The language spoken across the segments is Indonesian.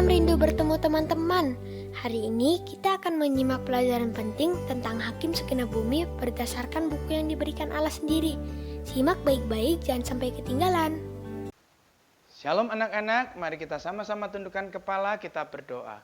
Salam rindu bertemu teman-teman. Hari ini kita akan menyimak pelajaran penting tentang Hakim Segenap Bumi berdasarkan buku yang diberikan Allah sendiri. Simak baik-baik, jangan sampai ketinggalan. Shalom anak-anak, mari kita sama-sama tundukkan kepala, kita berdoa.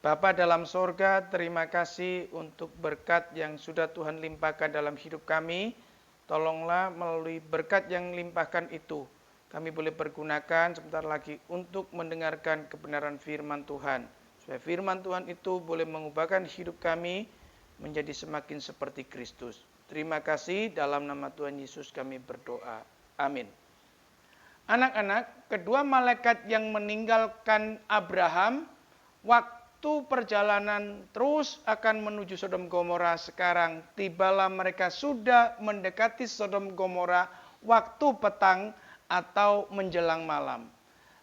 Bapa dalam sorga, terima kasih untuk berkat yang sudah Tuhan limpahkan dalam hidup kami. Tolonglah melalui berkat yang limpahkan itu, kami boleh pergunakan sebentar lagi untuk mendengarkan kebenaran firman Tuhan. Supaya firman Tuhan itu boleh mengubahkan hidup kami menjadi semakin seperti Kristus. Terima kasih, dalam nama Tuhan Yesus kami berdoa. Amin. Anak-anak, kedua malaikat yang meninggalkan Abraham, waktu perjalanan terus akan menuju Sodom Gomora, sekarang tibalah mereka sudah mendekati Sodom Gomora waktu petang atau menjelang malam.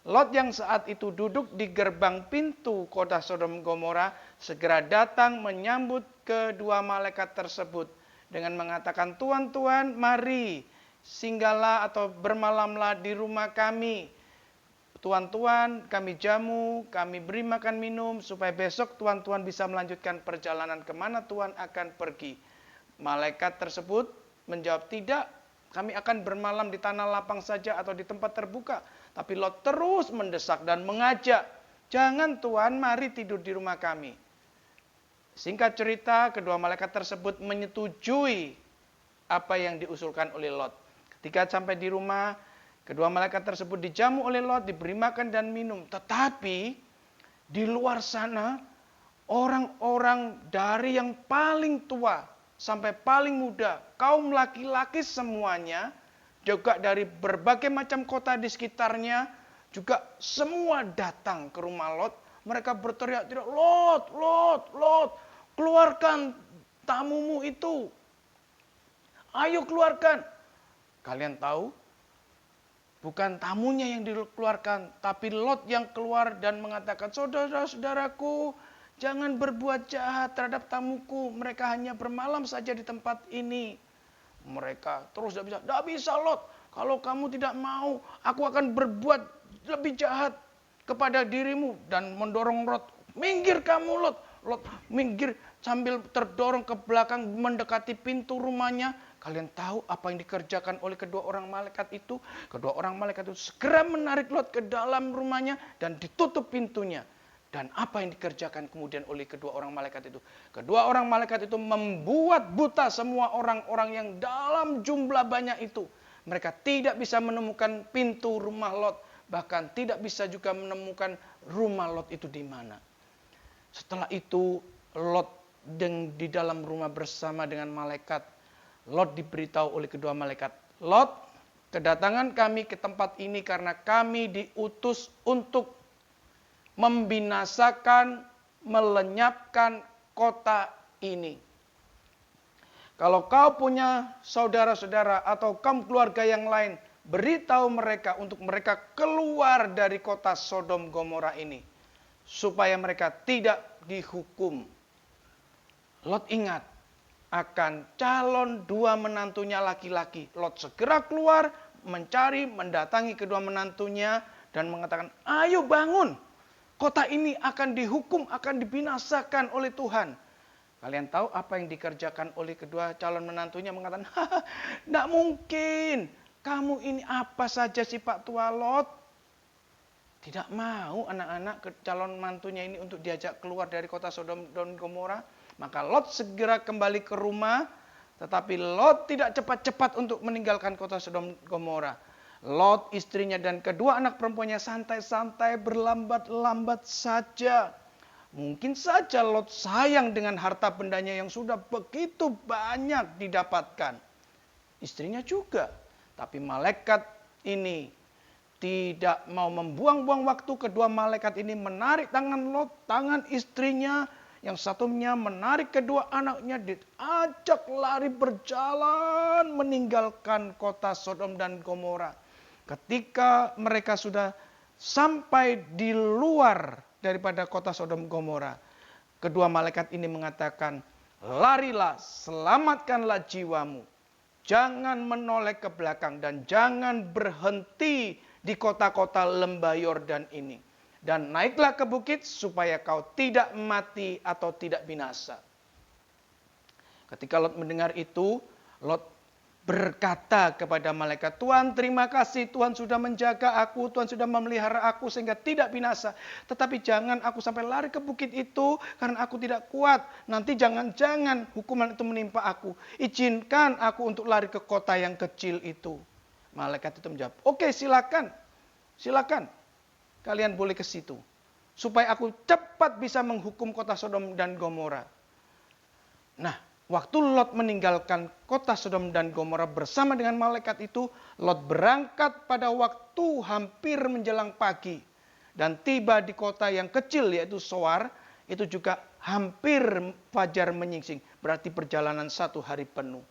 Lot yang saat itu duduk di gerbang pintu kota Sodom Gomora segera datang menyambut kedua malaikat tersebut dengan mengatakan, "Tuan-tuan, mari singgahlah atau bermalamlah di rumah kami. Tuan-tuan, kami jamu, kami beri makan minum supaya besok tuan-tuan bisa melanjutkan perjalanan kemana Tuhan akan pergi." Malaikat tersebut menjawab, "Tidak, kami akan bermalam di tanah lapang saja atau di tempat terbuka." Tapi Lot terus mendesak dan mengajak, "Jangan Tuan, mari tidur di rumah kami." Singkat cerita, kedua malaikat tersebut menyetujui apa yang diusulkan oleh Lot. Ketika sampai di rumah, kedua malaikat tersebut dijamu oleh Lot, diberi makan dan minum. Tetapi di luar sana, orang-orang dari yang paling tua sampai paling muda, kaum laki-laki semuanya, juga dari berbagai macam kota di sekitarnya, juga semua datang ke rumah Lot. Mereka berteriak-teriak, "Lot, Lot, Lot, keluarkan tamumu itu. Ayo keluarkan." Kalian tahu, bukan tamunya yang dikeluarkan, tapi Lot yang keluar dan mengatakan, "Saudara-saudaraku, jangan berbuat jahat terhadap tamuku. Mereka hanya bermalam saja di tempat ini." Mereka terus tidak bisa Lot. Kalau kamu tidak mau, aku akan berbuat lebih jahat kepada dirimu. Dan mendorong Lot, "Minggir kamu Lot." Lot minggir sambil terdorong ke belakang mendekati pintu rumahnya. Kalian tahu apa yang dikerjakan oleh kedua orang malaikat itu? Kedua orang malaikat itu segera menarik Lot ke dalam rumahnya dan ditutup pintunya. Dan apa yang dikerjakan kemudian oleh kedua orang malaikat itu? Kedua orang malaikat itu membuat buta semua orang-orang yang dalam jumlah banyak itu. Mereka tidak bisa menemukan pintu rumah Lot. Bahkan tidak bisa juga menemukan rumah Lot itu di mana. Setelah itu Lot di dalam rumah bersama dengan malaikat. Lot diberitahu oleh kedua malaikat, "Lot, kedatangan kami ke tempat ini karena kami diutus untuk membinasakan, melenyapkan kota ini. Kalau kau punya saudara-saudara atau kaum keluarga yang lain, beritahu mereka untuk mereka keluar dari kota Sodom Gomora ini, supaya mereka tidak dihukum." Lot ingat akan calon dua menantunya laki-laki. Lot segera keluar, mencari, mendatangi kedua menantunya dan mengatakan, "Ayo bangun. Kota ini akan dihukum, akan dibinasakan oleh Tuhan." Kalian tahu apa yang dikerjakan oleh kedua calon menantunya? Mengatakan, "Tidak mungkin. Kamu ini apa saja sih Pak Tua Lot?" Tidak mau anak-anak calon menantunya ini untuk diajak keluar dari kota Sodom dan Gomora. Maka Lot segera kembali ke rumah. Tetapi Lot tidak cepat-cepat untuk meninggalkan kota Sodom Gomora. Lot, istrinya dan kedua anak perempuannya santai-santai berlambat-lambat saja. Mungkin saja Lot sayang dengan harta bendanya yang sudah begitu banyak didapatkan. Istrinya juga. Tapi malaikat ini tidak mau membuang-buang waktu. Kedua malaikat ini menarik tangan Lot, tangan istrinya. Yang satunya menarik kedua anaknya, diajak lari berjalan meninggalkan kota Sodom dan Gomora. Ketika mereka sudah sampai di luar daripada kota Sodom Gomora, kedua malaikat ini mengatakan, "Larilah, selamatkanlah jiwamu. Jangan menoleh ke belakang dan jangan berhenti di kota-kota lembah Yordan ini. dan naiklah ke bukit supaya kau tidak mati atau tidak binasa. Ketika Lot mendengar itu, Lot berkata kepada malaikat, Tuhan terima kasih, Tuhan sudah menjaga aku, Tuhan sudah memelihara aku sehingga tidak binasa. Tetapi jangan aku sampai lari ke bukit itu karena aku tidak kuat. Nanti jangan-jangan hukuman itu menimpa aku. Izinkan aku untuk lari ke kota yang kecil itu. Malaikat itu menjawab, oke silakan. Kalian boleh ke situ. Supaya aku cepat bisa menghukum kota Sodom dan Gomora. Nah, waktu Lot meninggalkan kota Sodom dan Gomora bersama dengan malaikat itu, Lot berangkat pada waktu hampir menjelang pagi. Dan tiba di kota yang kecil yaitu Soar, itu juga hampir fajar menyingsing. Berarti perjalanan 1 hari penuh.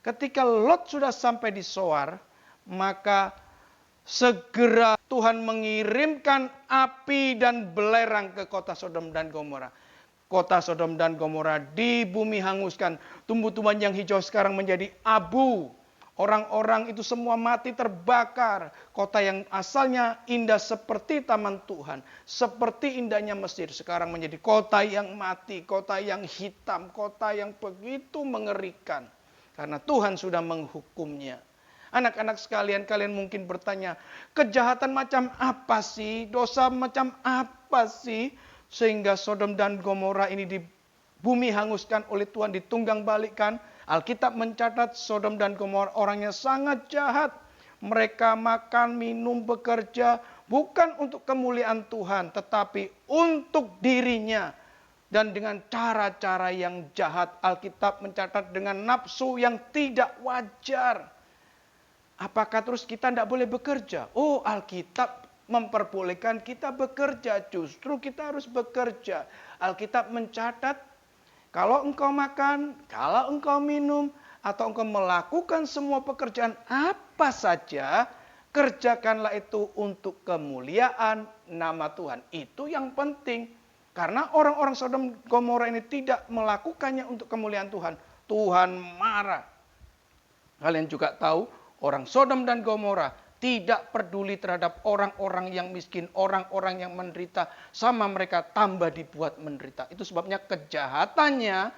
Ketika Lot sudah sampai di Soar, maka segera Tuhan mengirimkan api dan belerang ke kota Sodom dan Gomora. Kota Sodom dan Gomora di bumi hanguskan. Tumbuh-tumbuhan yang hijau sekarang menjadi abu. Orang-orang itu semua mati terbakar. Kota yang asalnya indah seperti taman Tuhan. Seperti indahnya Mesir. Sekarang menjadi kota yang mati. Kota yang hitam. Kota yang begitu mengerikan. Karena Tuhan sudah menghukumnya. Anak-anak sekalian, kalian mungkin bertanya, kejahatan macam apa sih? Dosa macam apa sih? Sehingga Sodom dan Gomora ini di bumi hanguskan oleh Tuhan, ditunggang balikkan. Alkitab mencatat Sodom dan Gomora orangnya sangat jahat. Mereka makan, minum, bekerja bukan untuk kemuliaan Tuhan, tetapi untuk dirinya. Dan dengan cara-cara yang jahat, Alkitab mencatat dengan nafsu yang tidak wajar. Apakah terus kita tidak boleh bekerja? Oh, Alkitab memperbolehkan kita bekerja, justru kita harus bekerja. Alkitab mencatat, kalau engkau makan, kalau engkau minum, atau engkau melakukan semua pekerjaan apa saja, kerjakanlah itu untuk kemuliaan nama Tuhan. Itu yang penting. Karena orang-orang Sodom Gomora ini tidak melakukannya untuk kemuliaan Tuhan. Tuhan marah. Kalian juga tahu, orang Sodom dan Gomora tidak peduli terhadap orang-orang yang miskin, orang-orang yang menderita, sama mereka tambah dibuat menderita. Itu sebabnya kejahatannya,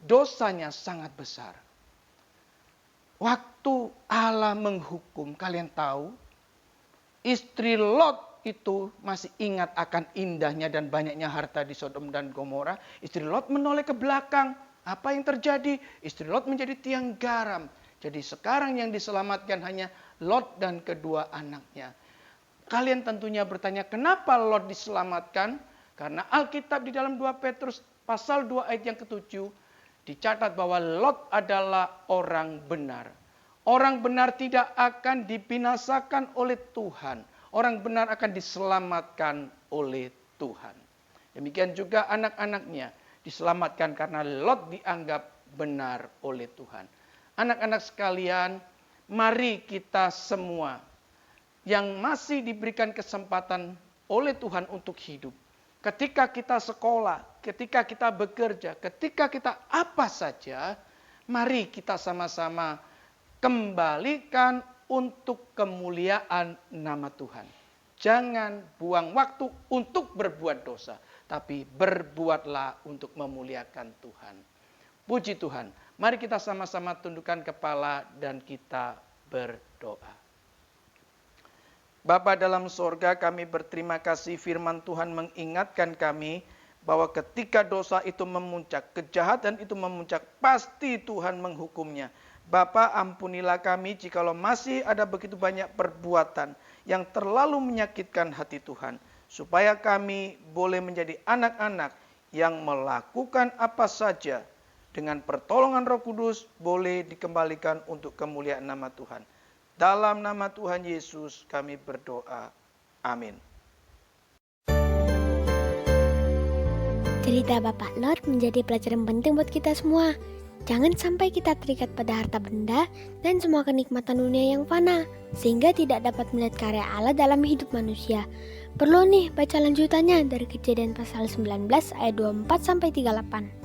dosanya sangat besar. Waktu Allah menghukum, kalian tahu, istri Lot itu masih ingat akan indahnya dan banyaknya harta di Sodom dan Gomora. Istri Lot menoleh ke belakang. Apa yang terjadi? Istri Lot menjadi tiang garam. Jadi sekarang yang diselamatkan hanya Lot dan kedua anaknya. Kalian tentunya bertanya, kenapa Lot diselamatkan? Karena Alkitab di dalam 2 Petrus pasal 2 ayat yang ke-7 dicatat bahwa Lot adalah orang benar. Orang benar tidak akan dibinasakan oleh Tuhan. Orang benar akan diselamatkan oleh Tuhan. Demikian juga anak-anaknya diselamatkan karena Lot dianggap benar oleh Tuhan. Anak-anak sekalian, mari kita semua yang masih diberikan kesempatan oleh Tuhan untuk hidup. Ketika kita sekolah, ketika kita bekerja, ketika kita apa saja, mari kita sama-sama kembalikan untuk kemuliaan nama Tuhan. Jangan buang waktu untuk berbuat dosa, tapi berbuatlah untuk memuliakan Tuhan. Puji Tuhan. Mari kita sama-sama tundukkan kepala dan kita berdoa. Bapa dalam sorga, kami berterima kasih firman Tuhan mengingatkan kami bahwa ketika dosa itu memuncak, kejahatan itu memuncak, pasti Tuhan menghukumnya. Bapa, ampunilah kami jikalau masih ada begitu banyak perbuatan yang terlalu menyakitkan hati Tuhan. Supaya kami boleh menjadi anak-anak yang melakukan apa saja dengan pertolongan Roh Kudus boleh dikembalikan untuk kemuliaan nama Tuhan. Dalam nama Tuhan Yesus kami berdoa. Amin. Cerita Bapak Lot menjadi pelajaran penting buat kita semua. Jangan sampai kita terikat pada harta benda dan semua kenikmatan dunia yang fana, sehingga tidak dapat melihat karya Allah dalam hidup manusia. Perlu nih baca lanjutannya dari Kejadian pasal 19 ayat 24-38.